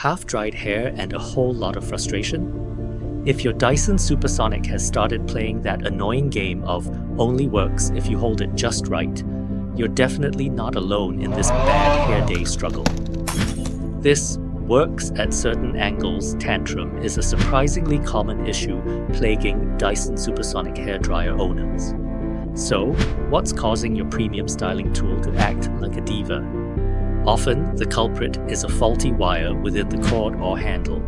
half-dried hair and a whole lot of frustration? If your Dyson Supersonic has started playing that annoying game of only works if you hold it just right, you're definitely not alone in this bad hair day struggle. This works at certain angles tantrum is a surprisingly common issue plaguing Dyson Supersonic Hair Dryer owners. So, what's causing your premium styling tool to act like a diva? Often, the culprit is a faulty wire within the cord or handle.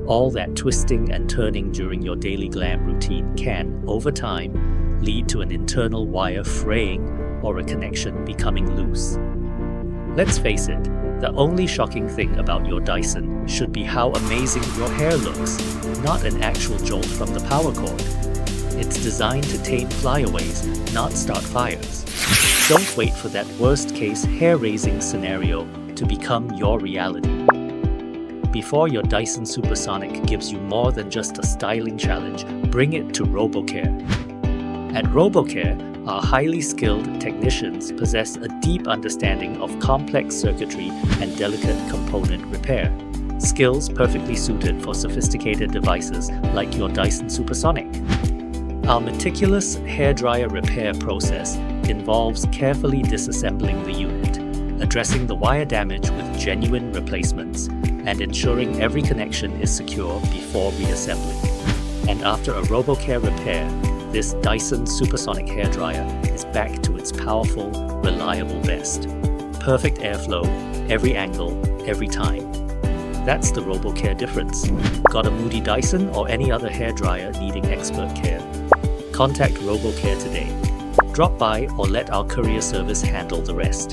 All that twisting and turning during your daily glam routine can, over time, lead to an internal wire fraying or a connection becoming loose. Let's face it, the only shocking thing about your Dyson should be how amazing your hair looks, not an actual jolt from the power cord. It's designed to tame flyaways, not start fires. Don't wait for that worst-case hair-raising scenario to become your reality. Before your Dyson Supersonic gives you more than just a styling challenge, bring it to RoboCare. At RoboCare, our highly skilled technicians possess a deep understanding of complex circuitry and delicate component repair, skills perfectly suited for sophisticated devices like your Dyson Supersonic. Our meticulous hair dryer repair process involves carefully disassembling the unit, addressing the wire damage with genuine replacements, and ensuring every connection is secure before reassembling. And after a RoboCare repair, this Dyson Supersonic Hair Dryer is back to its powerful, reliable best. Perfect airflow, every angle, every time. That's the RoboCare difference. Got a moody Dyson or any other hair dryer needing expert care? Contact RoboCare today. Drop by or let our courier service handle the rest.